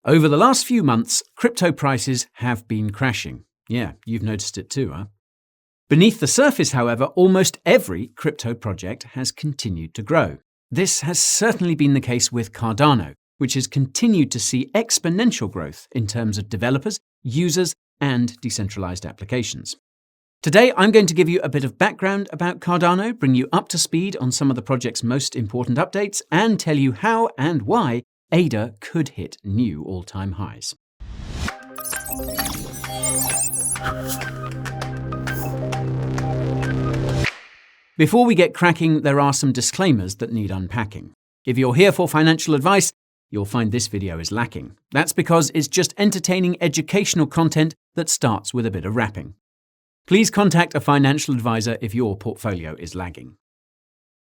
Over the last few months, crypto prices have been crashing. Yeah, you've noticed it too, huh? Beneath the surface, however, almost every crypto project has continued to grow. This has certainly been the case with Cardano, which has continued to see exponential growth in terms of developers, users, and decentralized applications. Today, I'm going to give you a bit of background about Cardano, bring you up to speed on some of the project's most important updates, and tell you how and why ADA could hit new all-time highs. Before we get cracking, there are some disclaimers that need unpacking. If you're here for financial advice, you'll find this video is lacking. That's because it's just entertaining educational content that starts with a bit of rapping. Please contact a financial advisor if your portfolio is lagging.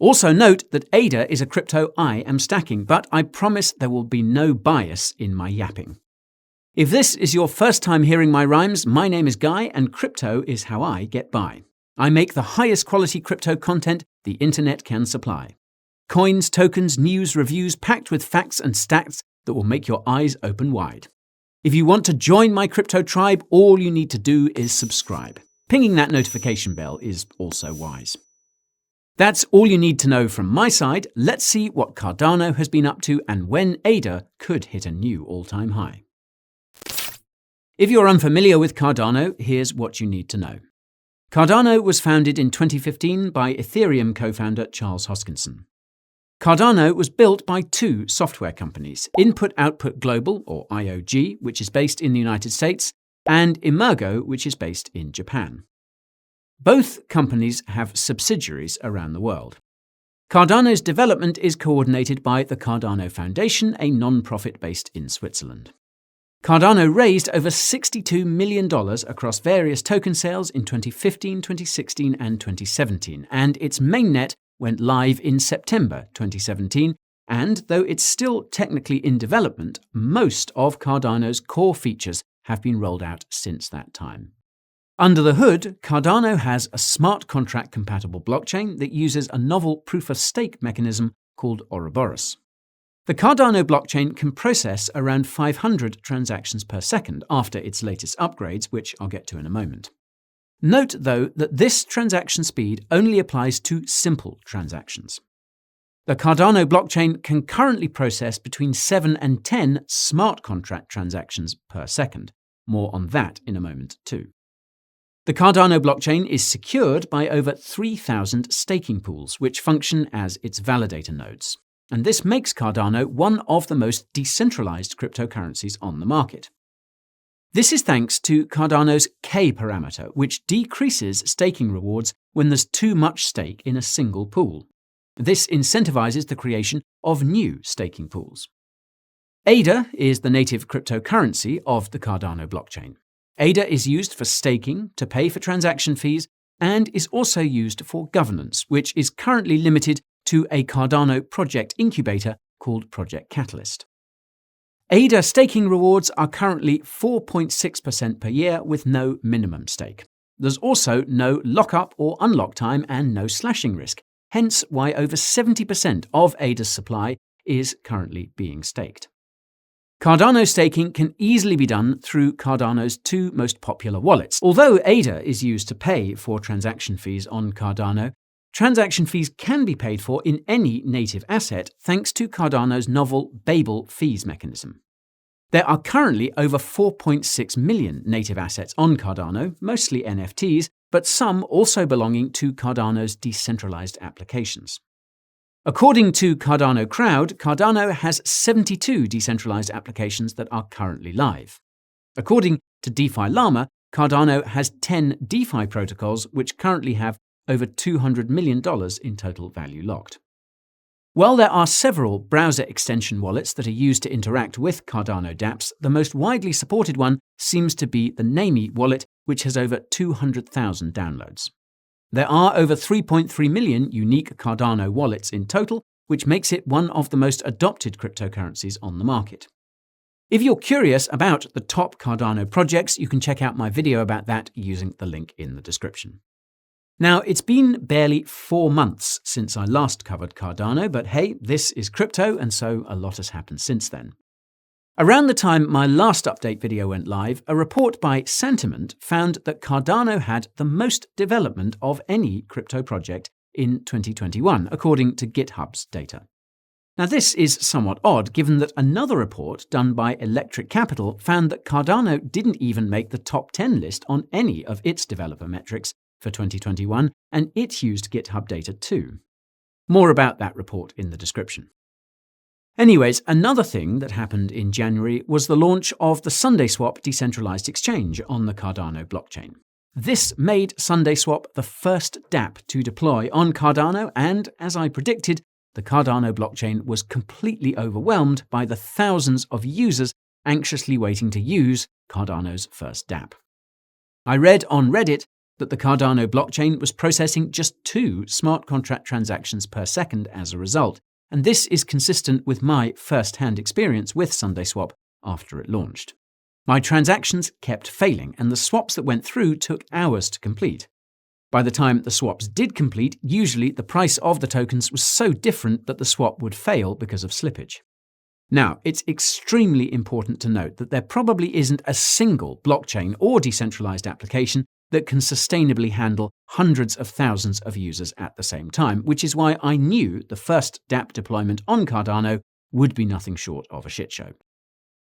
Also note that ADA is a crypto I am stacking, but I promise there will be no bias in my yapping. If this is your first time hearing my rhymes, my name is Guy and crypto is how I get by. I make the highest quality crypto content the internet can supply. Coins, tokens, news, reviews packed with facts and stats that will make your eyes open wide. If you want to join my crypto tribe, all you need to do is subscribe. Pinging that notification bell is also wise. That's all you need to know from my side. Let's see what Cardano has been up to and when ADA could hit a new all-time high. If you're unfamiliar with Cardano, here's what you need to know. Cardano was founded in 2015 by Ethereum co-founder Charles Hoskinson. Cardano was built by two software companies, Input-Output Global, or IOG, which is based in the United States, and Emergo, which is based in Japan. Both companies have subsidiaries around the world. Cardano's development is coordinated by the Cardano Foundation, a non-profit based in Switzerland. Cardano raised over $62 million across various token sales in 2015, 2016, and 2017, and its mainnet went live in September 2017, and though it's still technically in development, most of Cardano's core features have been rolled out since that time. Under the hood, Cardano has a smart contract-compatible blockchain that uses a novel proof-of-stake mechanism called Ouroboros. The Cardano blockchain can process around 500 transactions per second after its latest upgrades, which I'll get to in a moment. Note, though, that this transaction speed only applies to simple transactions. The Cardano blockchain can currently process between 7 and 10 smart contract transactions per second. More on that in a moment, too. The Cardano blockchain is secured by over 3,000 staking pools, which function as its validator nodes. And this makes Cardano one of the most decentralized cryptocurrencies on the market. This is thanks to Cardano's K parameter, which decreases staking rewards when there's too much stake in a single pool. This incentivizes the creation of new staking pools. ADA is the native cryptocurrency of the Cardano blockchain. ADA is used for staking, to pay for transaction fees, and is also used for governance, which is currently limited to a Cardano project incubator called Project Catalyst. ADA staking rewards are currently 4.6% per year with no minimum stake. There's also no lockup or unlock time and no slashing risk, hence why over 70% of ADA's supply is currently being staked. Cardano staking can easily be done through Cardano's two most popular wallets. Although ADA is used to pay for transaction fees on Cardano, transaction fees can be paid for in any native asset thanks to Cardano's novel Babel fees mechanism. There are currently over 4.6 million native assets on Cardano, mostly NFTs, but some also belonging to Cardano's decentralized applications. According to Cardano Crowd, Cardano has 72 decentralized applications that are currently live. According to DeFi Llama, Cardano has 10 DeFi protocols which currently have over $200 million in total value locked. While there are several browser extension wallets that are used to interact with Cardano dApps, the most widely supported one seems to be the Namie wallet, which has over 200,000 downloads. There are over 3.3 million unique Cardano wallets in total, which makes it one of the most adopted cryptocurrencies on the market. If you're curious about the top Cardano projects, you can check out my video about that using the link in the description. Now, it's been barely 4 months since I last covered Cardano, but hey, this is crypto, and so a lot has happened since then. Around the time my last update video went live, a report by Sentiment found that Cardano had the most development of any crypto project in 2021, according to GitHub's data. Now, this is somewhat odd, given that another report done by Electric Capital found that Cardano didn't even make the top 10 list on any of its developer metrics for 2021, and it used GitHub data too. More about that report in the description. Anyways, another thing that happened in January was the launch of the SundaySwap decentralized exchange on the Cardano blockchain. This made SundaySwap the first dApp to deploy on Cardano, and, as I predicted, the Cardano blockchain was completely overwhelmed by the thousands of users anxiously waiting to use Cardano's first dApp. I read on Reddit that the Cardano blockchain was processing just 2 smart contract transactions per second as a result, and this is consistent with my first-hand experience with SundaySwap after it launched. My transactions kept failing, and the swaps that went through took hours to complete. By the time the swaps did complete, usually the price of the tokens was so different that the swap would fail because of slippage. Now, it's extremely important to note that there probably isn't a single blockchain or decentralized application that can sustainably handle hundreds of thousands of users at the same time, which is why I knew the first dApp deployment on Cardano would be nothing short of a shitshow.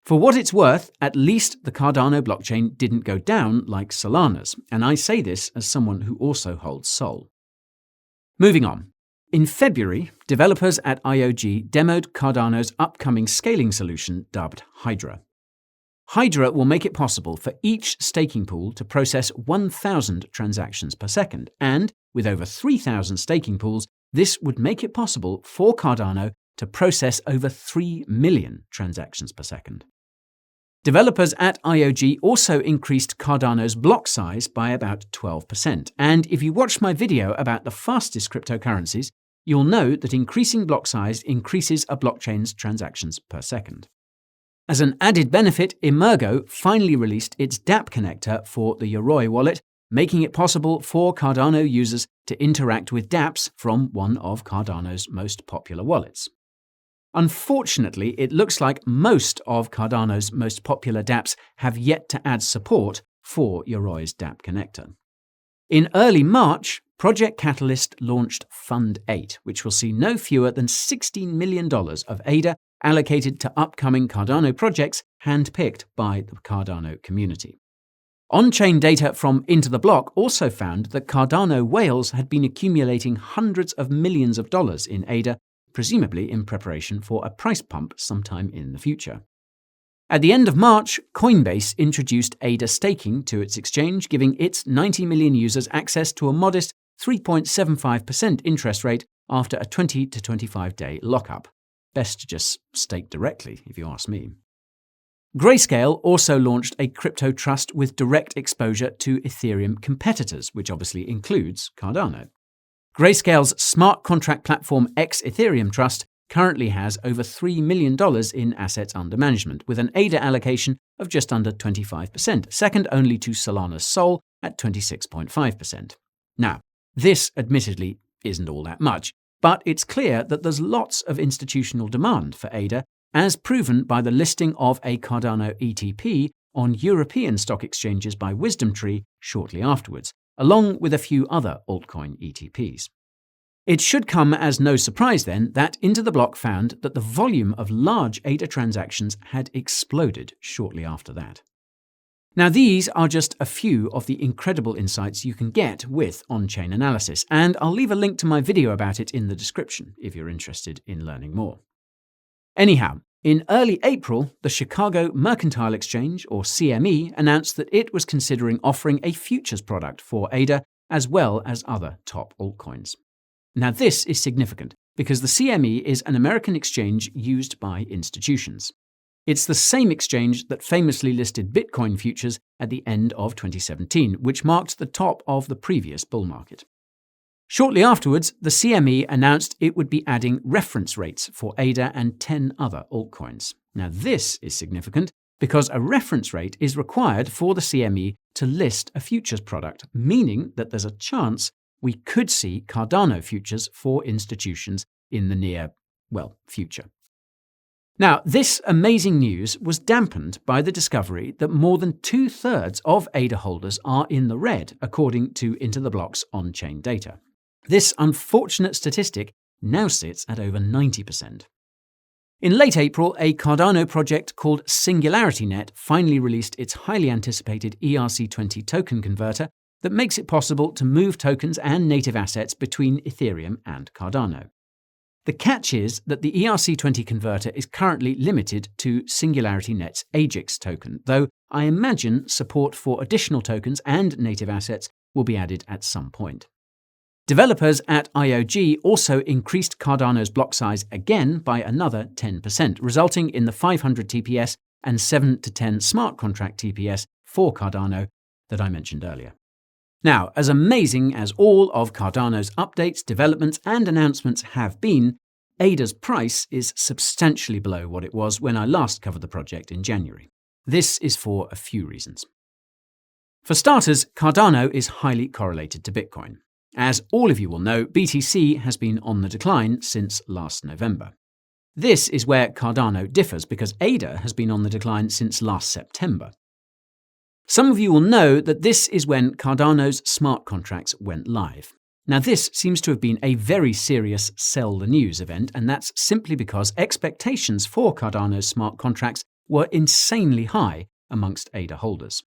For what it's worth, at least the Cardano blockchain didn't go down like Solana's, and I say this as someone who also holds Sol. Moving on. In February, developers at IOG demoed Cardano's upcoming scaling solution dubbed Hydra. Hydra will make it possible for each staking pool to process 1,000 transactions per second, and with over 3,000 staking pools, this would make it possible for Cardano to process over 3 million transactions per second. Developers at IOG also increased Cardano's block size by about 12%, and if you watched my video about the fastest cryptocurrencies, you'll know that increasing block size increases a blockchain's transactions per second. As an added benefit, Emergo finally released its dApp connector for the Yoroi wallet, making it possible for Cardano users to interact with dApps from one of Cardano's most popular wallets. Unfortunately, it looks like most of Cardano's most popular dApps have yet to add support for Yoroi's dApp connector. In early March, Project Catalyst launched Fund 8, which will see no fewer than $16 million of ADA allocated to upcoming Cardano projects handpicked by the Cardano community. On-chain data from Into the Block also found that Cardano whales had been accumulating hundreds of millions of dollars in ADA, presumably in preparation for a price pump sometime in the future. At the end of March, Coinbase introduced ADA staking to its exchange, giving its 90 million users access to a modest 3.75% interest rate after a 20 to 25-day lockup. Best to just stake directly, if you ask me. Grayscale also launched a crypto trust with direct exposure to Ethereum competitors, which obviously includes Cardano. Grayscale's smart contract platform X Ethereum Trust currently has over $3 million in assets under management, with an ADA allocation of just under 25%, second only to Solana's Sol at 26.5%. Now, this admittedly isn't all that much, but it's clear that there's lots of institutional demand for ADA, as proven by the listing of a Cardano ETP on European stock exchanges by WisdomTree shortly afterwards, along with a few other altcoin ETPs. It should come as no surprise then that Into the Block found that the volume of large ADA transactions had exploded shortly after that. Now, these are just a few of the incredible insights you can get with on-chain analysis, and I'll leave a link to my video about it in the description if you're interested in learning more. Anyhow, in early April, the Chicago Mercantile Exchange, or CME, announced that it was considering offering a futures product for ADA as well as other top altcoins. Now, this is significant because the CME is an American exchange used by institutions. It's the same exchange that famously listed Bitcoin futures at the end of 2017, which marked the top of the previous bull market. Shortly afterwards, the CME announced it would be adding reference rates for ADA and 10 other altcoins. Now, this is significant because a reference rate is required for the CME to list a futures product, meaning that there's a chance we could see Cardano futures for institutions in the near, future. Now, this amazing news was dampened by the discovery that more than 2/3 of ADA holders are in the red, according to Into the Block's on-chain data. This unfortunate statistic now sits at over 90%. In late April, a Cardano project called SingularityNet finally released its highly anticipated ERC20 token converter that makes it possible to move tokens and native assets between Ethereum and Cardano. The catch is that the ERC20 converter is currently limited to SingularityNet's AGIX token, though I imagine support for additional tokens and native assets will be added at some point. Developers at IOG also increased Cardano's block size again by another 10%, resulting in the 500 TPS and 7 to 10 smart contract TPS for Cardano that I mentioned earlier. Now, as amazing as all of Cardano's updates, developments, and announcements have been, ADA's price is substantially below what it was when I last covered the project in January. This is for a few reasons. For starters, Cardano is highly correlated to Bitcoin. As all of you will know, BTC has been on the decline since last November. This is where Cardano differs because ADA has been on the decline since last September. Some of you will know that this is when Cardano's smart contracts went live. Now, this seems to have been a very serious sell the news event, and that's simply because expectations for Cardano's smart contracts were insanely high amongst ADA holders.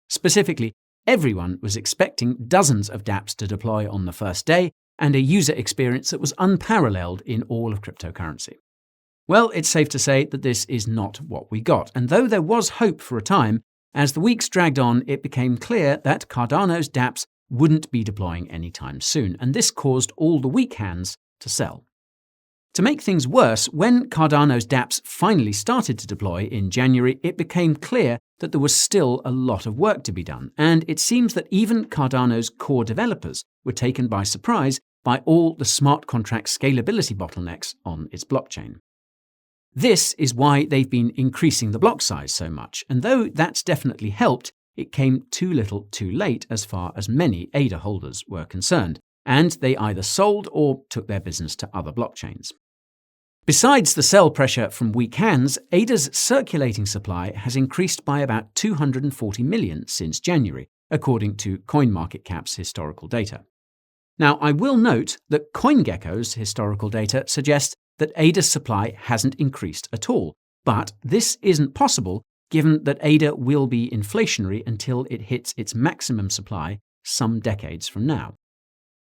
Specifically, everyone was expecting dozens of dApps to deploy on the first day and a user experience that was unparalleled in all of cryptocurrency. Well, it's safe to say that this is not what we got, and though there was hope for a time, as the weeks dragged on, it became clear that Cardano's dApps wouldn't be deploying anytime soon, and this caused all the weak hands to sell. To make things worse, when Cardano's dApps finally started to deploy in January, it became clear that there was still a lot of work to be done, and it seems that even Cardano's core developers were taken by surprise by all the smart contract scalability bottlenecks on its blockchain. This is why they've been increasing the block size so much, and though that's definitely helped, it came too little too late as far as many ADA holders were concerned, and they either sold or took their business to other blockchains. Besides the sell pressure from weak hands, ADA's circulating supply has increased by about 240 million since January, according to CoinMarketCap's historical data. Now, I will note that CoinGecko's historical data suggests that ADA's supply hasn't increased at all, but this isn't possible given that ADA will be inflationary until it hits its maximum supply some decades from now.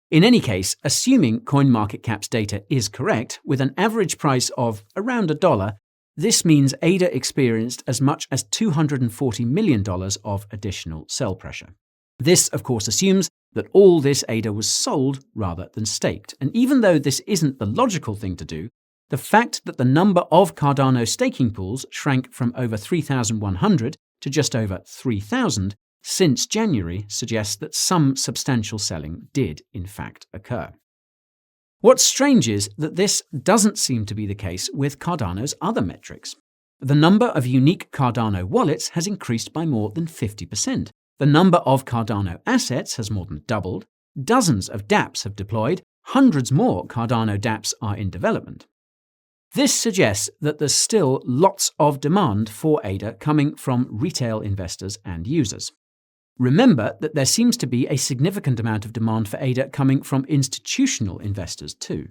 In any case, assuming CoinMarketCap's data is correct, with an average price of around $1, this means ADA experienced as much as $240 million of additional sell pressure. This, of course, assumes that all this ADA was sold rather than staked, and even though this isn't the logical thing to do, the fact that the number of Cardano staking pools shrank from over 3,100 to just over 3,000 since January suggests that some substantial selling did, in fact, occur. What's strange is that this doesn't seem to be the case with Cardano's other metrics. The number of unique Cardano wallets has increased by more than 50%. The number of Cardano assets has more than doubled. Dozens of dApps have deployed. Hundreds more Cardano dApps are in development. This suggests that there's still lots of demand for ADA coming from retail investors and users. Remember that there seems to be a significant amount of demand for ADA coming from institutional investors too.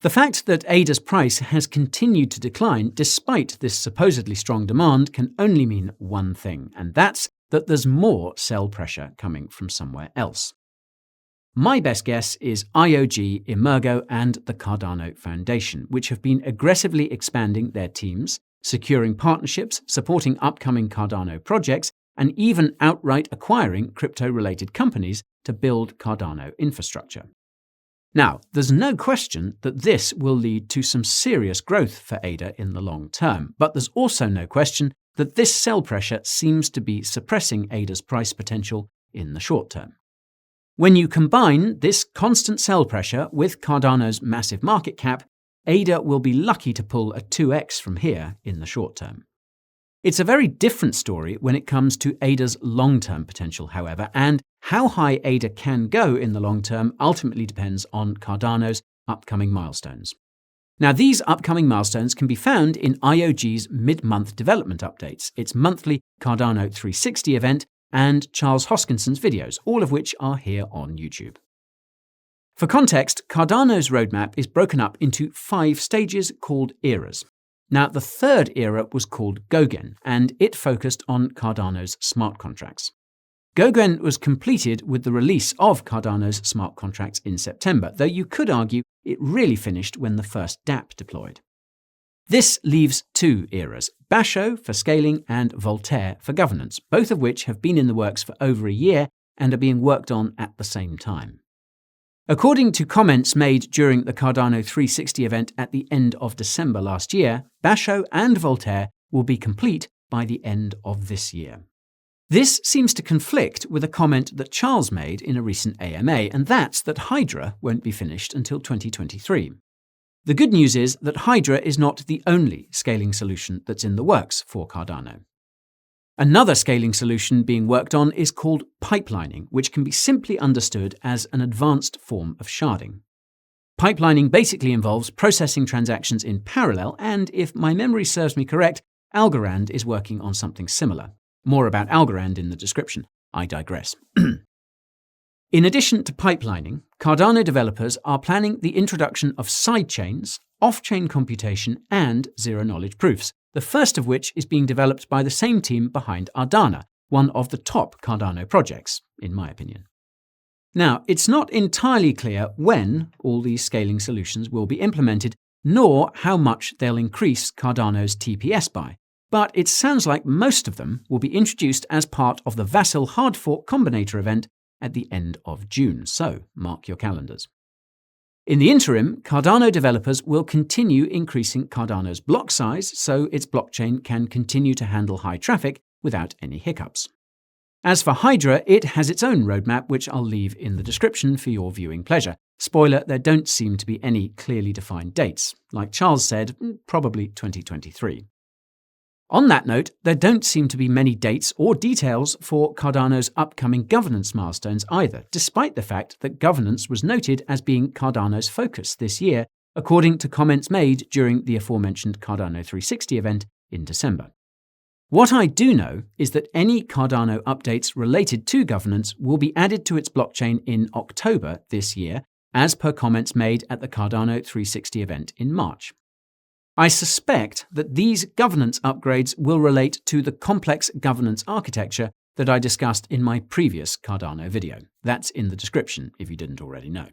The fact that ADA's price has continued to decline despite this supposedly strong demand can only mean one thing, and that's that there's more sell pressure coming from somewhere else. My best guess is IOG, Emergo, and the Cardano Foundation, which have been aggressively expanding their teams, securing partnerships, supporting upcoming Cardano projects, and even outright acquiring crypto-related companies to build Cardano infrastructure. Now, there's no question that this will lead to some serious growth for ADA in the long term, but there's also no question that this sell pressure seems to be suppressing ADA's price potential in the short term. When you combine this constant sell pressure with Cardano's massive market cap, ADA will be lucky to pull a 2x from here in the short term. It's a very different story when it comes to ADA's long-term potential, however, and how high ADA can go in the long term ultimately depends on Cardano's upcoming milestones. Now, these upcoming milestones can be found in IOG's mid-month development updates, its monthly Cardano 360 event, and Charles Hoskinson's videos, all of which are here on YouTube. For context, Cardano's roadmap is broken up into 5 stages called eras. Now, the third era was called Gogen, and it focused on Cardano's smart contracts. Gogen was completed with the release of Cardano's smart contracts in September, though you could argue it really finished when the first dApp deployed. This leaves 2 eras, Basho for scaling and Voltaire for governance, both of which have been in the works for over a year and are being worked on at the same time. According to comments made during the Cardano 360 event at the end of December last year, Basho and Voltaire will be complete by the end of this year. This seems to conflict with a comment that Charles made in a recent AMA, and that's that Hydra won't be finished until 2023. The good news is that Hydra is not the only scaling solution that's in the works for Cardano. Another scaling solution being worked on is called pipelining, which can be simply understood as an advanced form of sharding. Pipelining basically involves processing transactions in parallel, and if my memory serves me correct, Algorand is working on something similar. More about Algorand in the description. I digress. In addition to pipelining, Cardano developers are planning the introduction of sidechains, off-chain computation, and zero-knowledge proofs, the first of which is being developed by the same team behind Ardana, one of the top Cardano projects, in my opinion. Now, it's not entirely clear when all these scaling solutions will be implemented, nor how much they'll increase Cardano's TPS by, but it sounds like most of them will be introduced as part of the Vasil Hard Fork Combinator event at the end of June, so mark your calendars. In the interim, Cardano developers will continue increasing Cardano's block size so its blockchain can continue to handle high traffic without any hiccups. As for Hydra, it has its own roadmap, which I'll leave in the description for your viewing pleasure. Spoiler, there don't seem to be any clearly defined dates. Like Charles said, probably 2023. On that note, there don't seem to be many dates or details for Cardano's upcoming governance milestones either, despite the fact that governance was noted as being Cardano's focus this year, according to comments made during the aforementioned Cardano 360 event in December. What I do know is that any Cardano updates related to governance will be added to its blockchain in October this year, as per comments made at the Cardano 360 event in March. I suspect that these governance upgrades will relate to the complex governance architecture that I discussed in my previous Cardano video. That's in the description if you didn't already know.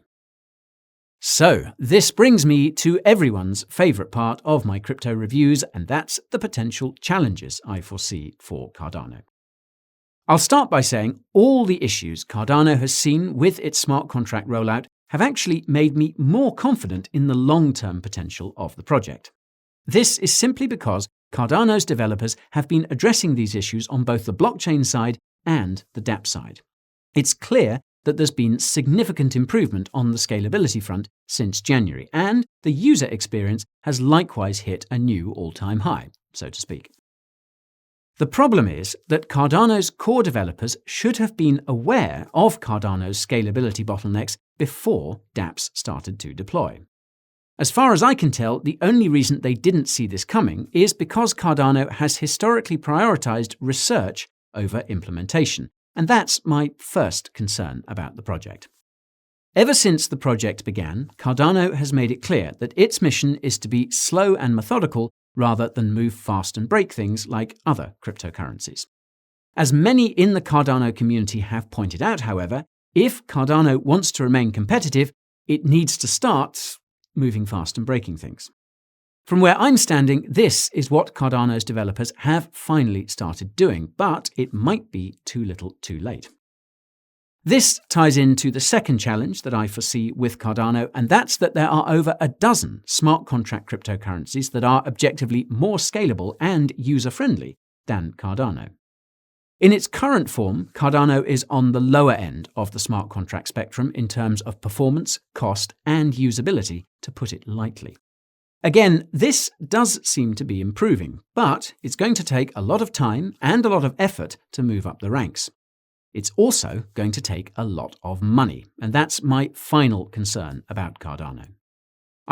So, this brings me to everyone's favourite part of my crypto reviews, and that's the potential challenges I foresee for Cardano. I'll start by saying all the issues Cardano has seen with its smart contract rollout have actually made me more confident in the long-term potential of the project. This is simply because Cardano's developers have been addressing these issues on both the blockchain side and the dApp side. It's clear that there's been significant improvement on the scalability front since January, and the user experience has likewise hit a new all-time high, so to speak. The problem is that Cardano's core developers should have been aware of Cardano's scalability bottlenecks before dApps started to deploy. As far as I can tell, the only reason they didn't see this coming is because Cardano has historically prioritized research over implementation, and that's my first concern about the project. Ever since the project began, Cardano has made it clear that its mission is to be slow and methodical rather than move fast and break things like other cryptocurrencies. As many in the Cardano community have pointed out, however, if Cardano wants to remain competitive, it needs to start moving fast and breaking things. From where I'm standing, this is what Cardano's developers have finally started doing, but it might be too little too late. This ties into the second challenge that I foresee with Cardano, and that's that there are over a dozen smart contract cryptocurrencies that are objectively more scalable and user-friendly than Cardano. In its current form, Cardano is on the lower end of the smart contract spectrum in terms of performance, cost, and usability, to put it lightly. Again, this does seem to be improving, but it's going to take a lot of time and a lot of effort to move up the ranks. It's also going to take a lot of money, and that's my final concern about Cardano.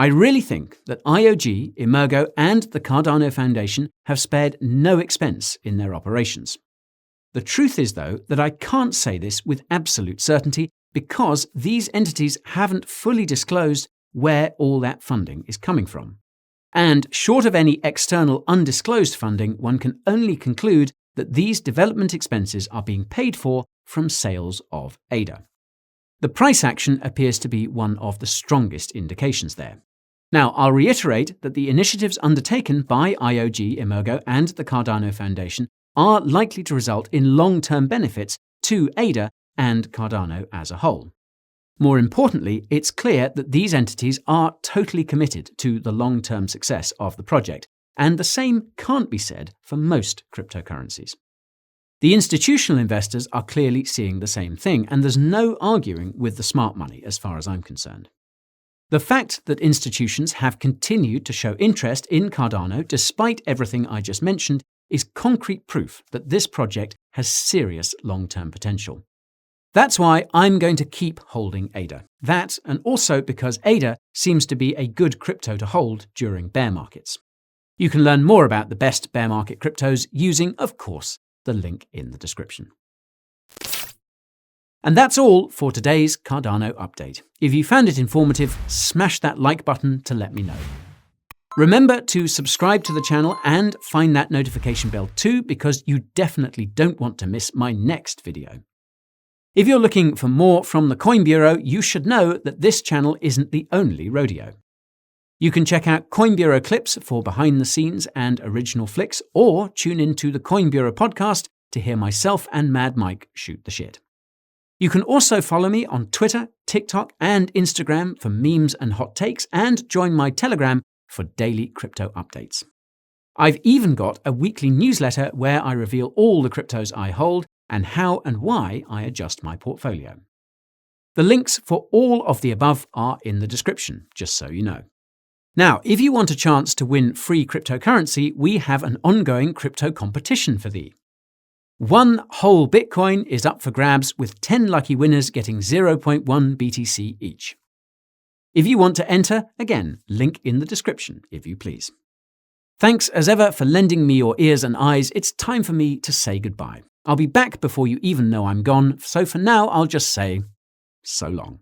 I really think that IOG, Emergo, and the Cardano Foundation have spared no expense in their operations. The truth is, though, that I can't say this with absolute certainty because these entities haven't fully disclosed where all that funding is coming from. And short of any external undisclosed funding, one can only conclude that these development expenses are being paid for from sales of ADA. The price action appears to be one of the strongest indications there. Now, I'll reiterate that the initiatives undertaken by IOG, Emergo, and the Cardano Foundation are likely to result in long-term benefits to ADA and Cardano as a whole. More importantly, it's clear that these entities are totally committed to the long-term success of the project, and the same can't be said for most cryptocurrencies. The institutional investors are clearly seeing the same thing, and there's no arguing with the smart money as far as I'm concerned. The fact that institutions have continued to show interest in Cardano despite everything I just mentioned is concrete proof that this project has serious long-term potential. That's why I'm going to keep holding ADA. That, and also because ADA seems to be a good crypto to hold during bear markets. You can learn more about the best bear market cryptos using, of course, the link in the description. And that's all for today's Cardano update. If you found it informative, smash that like button to let me know. Remember to subscribe to the channel and find that notification bell too, because you definitely don't want to miss my next video. If you're looking for more from the Coin Bureau, you should know that this channel isn't the only rodeo. You can check out Coin Bureau clips for behind the scenes and original flicks, or tune into the Coin Bureau podcast to hear myself and Mad Mike shoot the shit. You can also follow me on Twitter, TikTok, and Instagram for memes and hot takes, and join my Telegram for daily crypto updates. I've even got a weekly newsletter where I reveal all the cryptos I hold and how and why I adjust my portfolio. The links for all of the above are in the description, just so you know. Now, if you want a chance to win free cryptocurrency, we have an ongoing crypto competition for thee. One whole Bitcoin is up for grabs, with 10 lucky winners getting 0.1 BTC each. If you want to enter, again, link in the description, if you please. Thanks as ever for lending me your ears and eyes. It's time for me to say goodbye. I'll be back before you even know I'm gone, so for now I'll just say, so long.